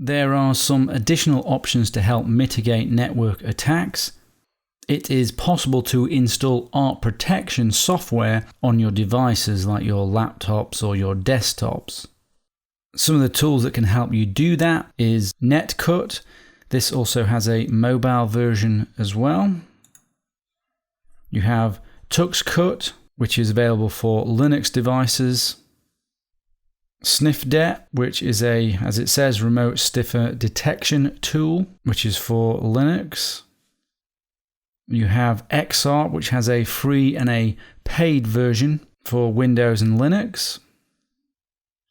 There are some additional options to help mitigate network attacks. It is possible to install ARP protection software on your devices like your laptops or your desktops. Some of the tools that can help you do that is Netcut. This also has a mobile version as well. You have TuxCut, which is available for Linux devices. SnifDet, which is a, as it says, remote stiffer detection tool, which is for Linux. You have XARP, which has a free and a paid version for Windows and Linux.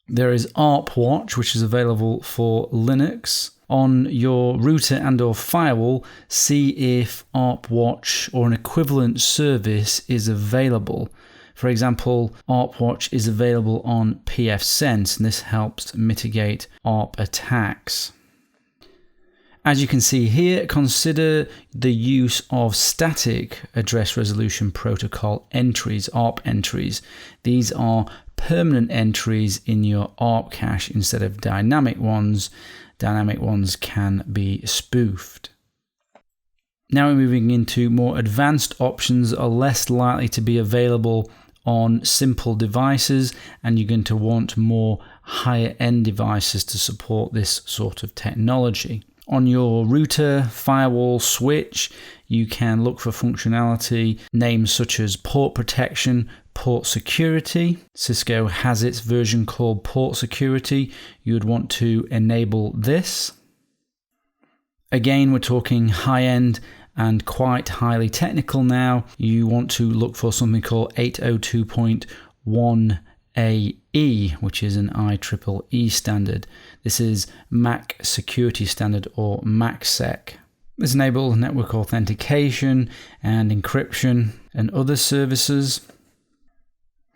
There is ARPWatch, which is available for Linux. On your router and or firewall, see if ARPWatch or an equivalent service is available. For example, ARPWatch is available on pfSense, and this helps mitigate ARP attacks. As you can see here, consider the use of static address resolution protocol entries, ARP entries. These are permanent entries in your ARP cache instead of dynamic ones. Dynamic ones can be spoofed. Now we're moving into more advanced options that are less likely to be available on simple devices, and you're going to want more higher end devices to support this sort of technology. On your router, firewall, switch, you can look for functionality, names such as port protection, port security. Cisco has its version called port security. You would want to enable this. Again, we're talking high-end and quite highly technical now. You want to look for something called 802.1ae, which is an IEEE standard. This is MAC Security Standard or MACsec. This enables network authentication and encryption and other services.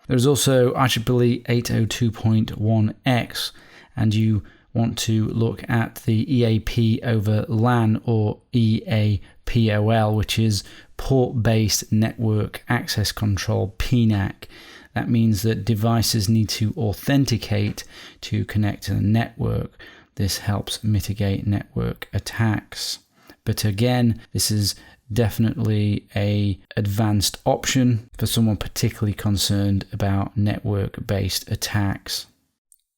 There's also IEEE 802.1x, and you want to look at the EAP over LAN or EAPOL, which is Port-Based Network Access Control, PNAC. That means that devices need to authenticate to connect to the network. This helps mitigate network attacks. But again, this is definitely an advanced option for someone particularly concerned about network-based attacks.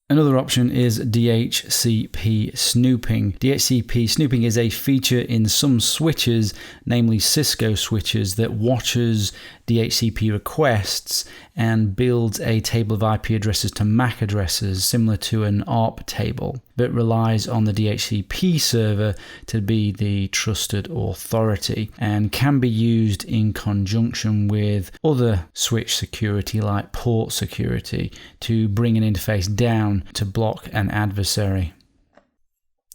Another option is DHCP snooping. DHCP snooping is a feature in some switches, namely Cisco switches, that watches DHCP requests and builds a table of IP addresses to MAC addresses similar to an ARP table, but relies on the DHCP server to be the trusted authority and can be used in conjunction with other switch security like port security to bring an interface down to block an adversary.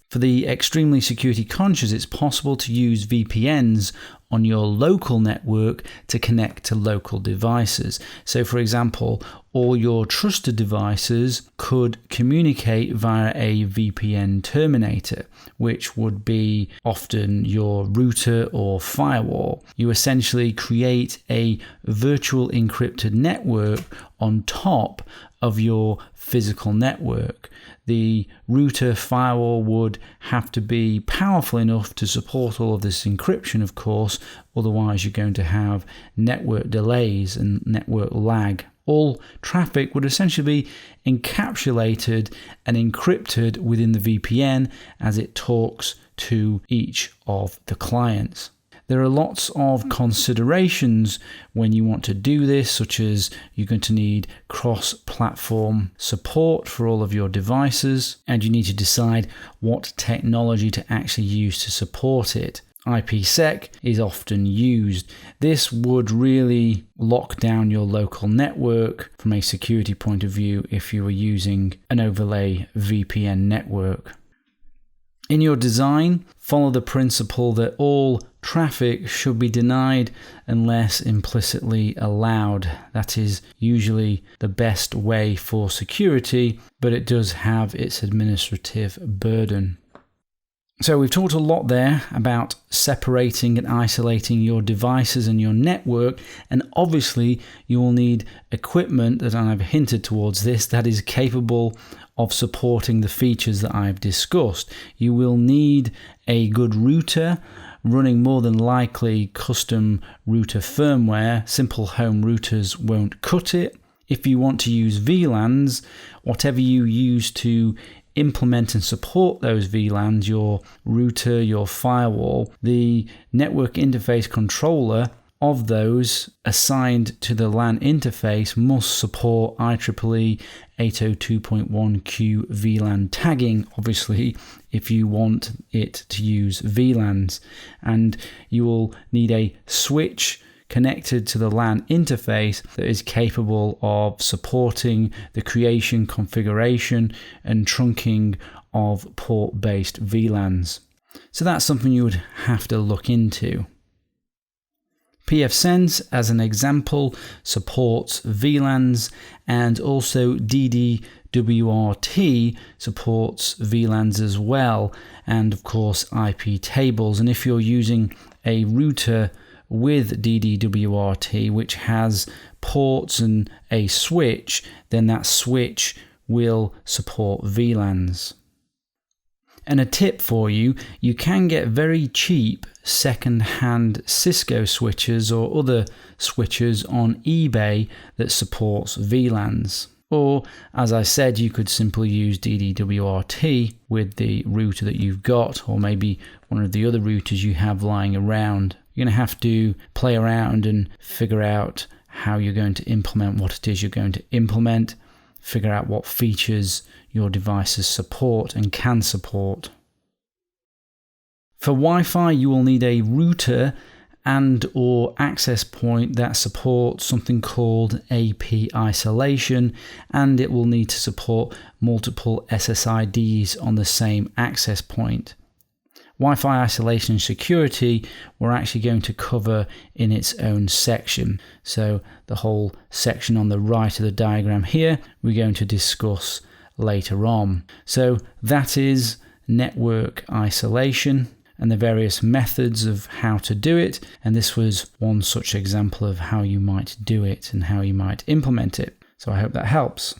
For the extremely security conscious, it's possible to use VPNs on your local network to connect to local devices. So for example, all your trusted devices could communicate via a VPN terminator, which would be often your router or firewall. You essentially create a virtual encrypted network on top of your physical network. The router firewall would have to be powerful enough to support all of this encryption, of course, otherwise you're going to have network delays and network lag. All traffic would essentially be encapsulated and encrypted within the VPN as it talks to each of the clients. There are lots of considerations when you want to do this, such as you're going to need cross-platform support for all of your devices, and you need to decide what technology to actually use to support it. IPsec is often used. This would really lock down your local network from a security point of view if you were using an overlay VPN network. In your design, follow the principle that all traffic should be denied unless implicitly allowed. That is usually the best way for security, but it does have its administrative burden. So we've talked a lot there about separating and isolating your devices and your network, and obviously you will need equipment that I've hinted towards this that is capable of supporting the features that I've discussed. You will need a good router running more than likely custom router firmware. Simple home routers won't cut it. If you want to use VLANs, whatever you use to implement and support those VLANs, your router, your firewall, the network interface controller of those assigned to the LAN interface must support IEEE 802.1q VLAN tagging, obviously, if you want it to use VLANs. And you will need a switch connected to the LAN interface that is capable of supporting the creation, configuration, and trunking of port-based VLANs. So that's something you would have to look into. pfSense, as an example, supports VLANs, and also DDWRT supports VLANs as well, and of course IP tables. And if you're using a router with DDWRT, which has ports and a switch, then that switch will support VLANs. And a tip for you, you can get very cheap second-hand Cisco switches or other switches on eBay that supports VLANs. Or, as I said, you could simply use DDWRT with the router that you've got, or maybe one of the other routers you have lying around. You're going to have to play around and figure out how you're going to implement what it is you're going to implement, figure out what features your devices support and can support. For Wi-Fi, you will need a router and or access point that supports something called AP isolation, and it will need to support multiple SSIDs on the same access point. Wi-Fi isolation and security we're actually going to cover in its own section. So the whole section on the right of the diagram here, we're going to discuss later on. So that is network isolation and the various methods of how to do it. And this was one such example of how you might do it and how you might implement it. So I hope that helps.